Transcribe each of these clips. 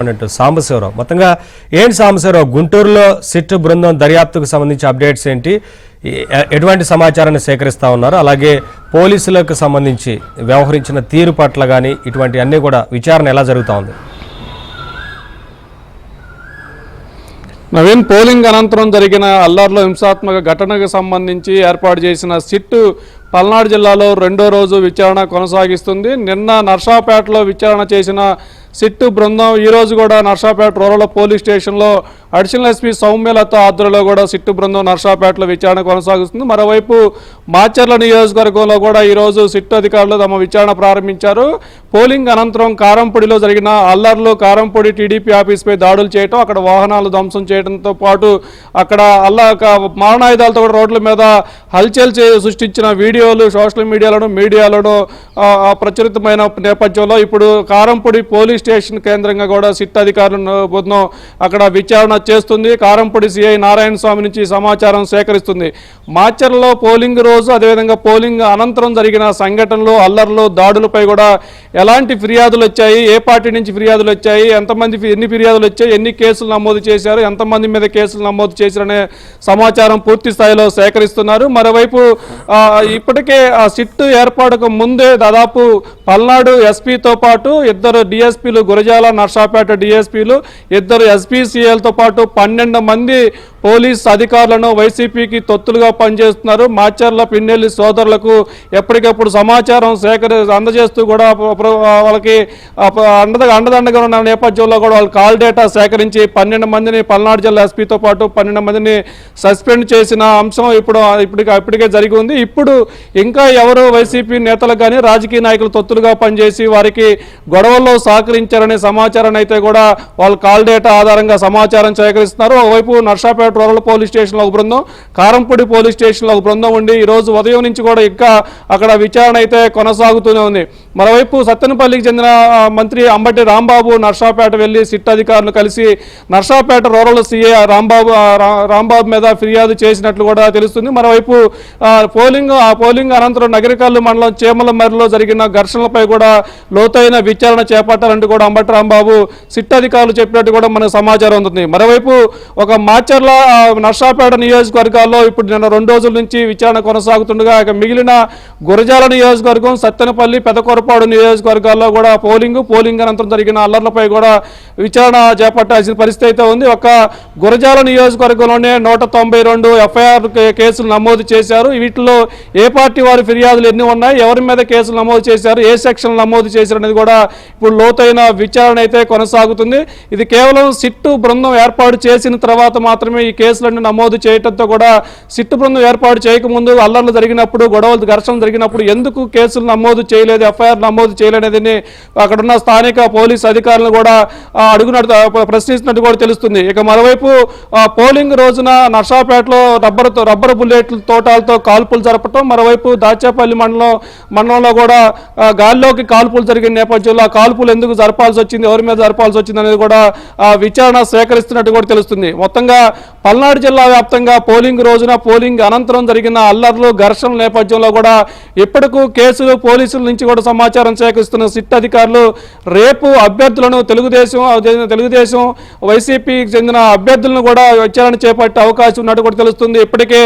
సాంబశివరావు మొత్తంగా ఏంటి సాంబశివరావు గుంటూరులో సిట్ బృందం దర్యాప్తుకు సంబంధించి అప్డేట్స్ ఏంటి ఎటువంటి సమాచారాన్ని సేకరిస్తా ఉన్నారు అలాగే పోలీసులకు సంబంధించి వ్యవహరించిన తీరు పట్ల గాని ఇటువంటి అన్ని కూడా విచారణ ఎలా జరుగుతా ఉంది నవీన్ పోలింగ్ అనంతరం జరిగిన అల్లర్ల హింసాత్మక ఘటనకు సంబంధించి ఏర్పాటు చేసిన సిట్ పల్నాడు జిల్లాలో రెండో రోజు విచారణ కొనసాగిస్తుంది నిన్న నర్సాపేటలో విచారణ చేసిన సిట్ బృందం ఈ రోజు కూడా నర్సాపేట రూరల్ పోలీస్ స్టేషన్లో అడిషనల్ ఎస్పీ సౌమ్యలత ఆధ్వర్యంలో కూడా సిట్ బృందం నర్సాపేటలో విచారణ కొనసాగిస్తుంది మరోవైపు మాచర్ల నియోజకవర్గంలో కూడా ఈరోజు సిట్ అధికారులు తమ విచారణ ప్రారంభించారు పోలింగ్ అనంతరం కారంపొడిలో జరిగిన అల్లర్లు కారంపొడి టీడీపీ ఆఫీస్పై దాడులు చేయటం అక్కడ వాహనాలు ధ్వంసం చేయడంతో పాటు అక్కడ మారణాయుధాలతో కూడా రోడ్ల మీద హల్చల్ సృష్టించిన వీడియోలు సోషల్ మీడియాలోనూ ప్రచురితమైన నేపథ్యంలో ఇప్పుడు కారంపొడి పోలీస్ స్టేషన్ కేంద్రంగా కూడా సిట్ అధికారుల బృందం అక్కడ విచారణ చేస్తుంది కారంపొడి సిఐ నారాయణ స్వామి నుంచి సమాచారం సేకరిస్తుంది మాచర్లలో పోలింగ్ రోజు అదేవిధంగా పోలింగ్ అనంతరం జరిగిన సంఘటనలు అల్లర్లు దాడులపై కూడా ఎలాంటి ఫిర్యాదులు వచ్చాయి ఏ పార్టీ నుంచి ఫిర్యాదులు వచ్చాయి ఎన్ని ఫిర్యాదులు వచ్చాయి ఎన్ని కేసులు నమోదు చేశారు ఎంతమంది మీద కేసులు నమోదు చేశారనే సమాచారం పూర్తి స్థాయిలో సేకరిస్తున్నారు మరోవైపు ఇప్పటికే ఆ సిట్ ఏర్పాటుకు ముందే దాదాపు పల్నాడు ఎస్పీతో పాటు ఇద్దరు డిఎస్పీలు గురజాల నర్సాపేట డిఎస్పీలు ఇద్దరు ఎస్పీసీఎల్తో పాటు 12 మంది పోలీస్ అధికారులను వైసీపీకి తొత్తులుగా పనిచేస్తున్నారు మాచర్ల పిన్నెల్లి సోదరులకు ఎప్పటికప్పుడు సమాచారం అందజేస్తూ కూడా వాళ్ళకి అండదండగా ఉన్న నేపథ్యంలో కూడా వాళ్ళు కాల్ డేటా సేకరించి 12 మందిని పల్నాడు జిల్లా ఎస్పీతో పాటు 12 మందిని సస్పెండ్ చేసిన అంశం ఇప్పటికే జరిగి ఉంది ఇప్పుడు ఇంకా ఎవరు వైసీపీ నేతలకు కానీ రాజకీయ నాయకులు తొత్తులుగా పనిచేసి వారికి గొడవల్లో సహకరించారనే సమాచారాన్ని అయితే కూడా వాళ్ళు కాల్ డేటా ఆధారంగా సమాచారం సేకరిస్తున్నారు ఒకవైపు నర్సాపేట రూరల్ పోలీస్ స్టేషన్లో ఒక బృందం కారంపొడి పోలీస్ స్టేషన్లో ఒక బృందం ఉండి ఈరోజు ఉదయం నుంచి కూడా ఇంకా అక్కడ విచారణ అయితే కొనసాగుతూనే ఉంది మరోవైపు సత్తెనపల్లికి చెందిన మంత్రి అంబటి రాంబాబు నర్సాపేట వెళ్లి సిట్ అధికారులు కలిసి నర్సాపేట రూరల్ సిఐ రాంబాబు మీద ఫిర్యాదు చేసినట్లు కూడా తెలుస్తుంది మరోవైపు పోలింగ్ అనంతరం నగరికల్లు మండలం చేమలమర్రిలో జరిగిన ఘర్షణలపై కూడా లోతైన విచారణ చేపట్టాలంటూ కూడా అంబటి రాంబాబు సిట్ అధికారులు చెప్పినట్టు కూడా మనకు సమాచారం ఉంటుంది మరోవైపు ఒక మాచర్ల నర్సాపేట నియోజకవర్గాల్లో ఇప్పుడు నిన్న 2 రోజుల నుంచి విచారణ కొనసాగుతుండగా మిగిలిన గురజాల నియోజకవర్గం సత్తెనపల్లి పెదకొరపాడు నియోజకవర్గాల్లో కూడా పోలింగ్ అనంతరం జరిగిన అల్లర్లపై కూడా విచారణ చేపట్టాల్సిన పరిస్థితి అయితే ఉంది ఒక గురజాల నియోజకవర్గంలోనే 192 ఎఫ్ఐఆర్ కేసులు నమోదు చేశారు వీటిలో ఏ పార్టీ వారి ఫిర్యాదులు ఎన్ని ఉన్నాయి ఎవరి మీద కేసులు నమోదు చేశారు ఏ సెక్షన్ నమోదు చేశారు అనేది కూడా ఇప్పుడు లోతైన విచారణ అయితే కొనసాగుతుంది ఇది కేవలం సిట్టు బృందం ఏర్పాటు చేసిన తర్వాత మాత్రమే ఈ కేసులన్నీ నమోదు చేయడంతో కూడా సిట్టు బృందం ఏర్పాటు చేయకముందు అల్లర్లు జరిగినప్పుడు గొడవలు ఘర్షణలు జరిగినప్పుడు ఎందుకు కేసులు నమోదు చేయలేదు ఎఫ్ఐఆర్ నమోదు చేయలేదని అక్కడున్న స్థానిక పోలీసు అధికారులను కూడా ప్రశ్నిస్తున్నట్టు కూడా తెలుస్తుంది ఇక మరోవైపు పోలింగ్ రోజున నర్సాపేటలో రబ్బర్ బుల్లెట్ల తోటాలతో కాల్పులు జరపటం మరోవైపు దాచేపల్లి మండలంలో కూడా గాల్లోకి కాల్పులు జరిగిన నేపథ్యంలో ఆ కాల్పులు ఎందుకు జరపాల్సి వచ్చింది ఎవరి మీద జరపాల్సి వచ్చింది అనేది కూడా విచారణ సేకరిస్తున్నట్టు కూడా తెలుస్తుంది మొత్తంగా పల్నాడు జిల్లా వ్యాప్తంగా పోలింగ్ రోజున పోలింగ్ అనంతరం జరిగిన అల్లర్లు ఘర్షణల నేపథ్యంలో కూడా ఇప్పటికూ కేసులు పోలీసుల నుంచి కూడా సమాచారం సేకరిస్తున్న సిట్ అధికారులు రేపు అభ్యర్థులను తెలుగుదేశం వైసీపీకి చెందిన అభ్యర్థులను కూడా విచారణ చేపట్టే అవకాశం ఉన్నట్టు కూడా తెలుస్తుంది ఇప్పటికే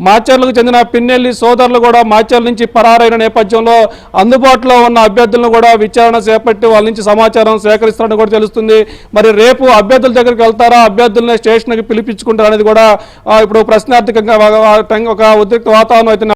మాచర్లకు చెందిన పిన్నెల్లి సోదరులు కూడా మాచర్ల నుంచి పరారైన నేపథ్యంలో అందుబాటులో ఉన్న అభ్యర్థులను కూడా విచారణ చేపట్టి వాళ్ళ నుంచి సమాచారం సేకరిస్తున్నట్టు కూడా తెలుస్తుంది మరి రేపు అభ్యర్థుల దగ్గరికి వెళ్తారా అభ్యర్థులను స్టేషన్కి పిలిపించుకుంటారు అనేది కూడా ఇప్పుడు ప్రశ్నార్థకంగా ఒక ఉద్రిక్త వాతావరణం అయితే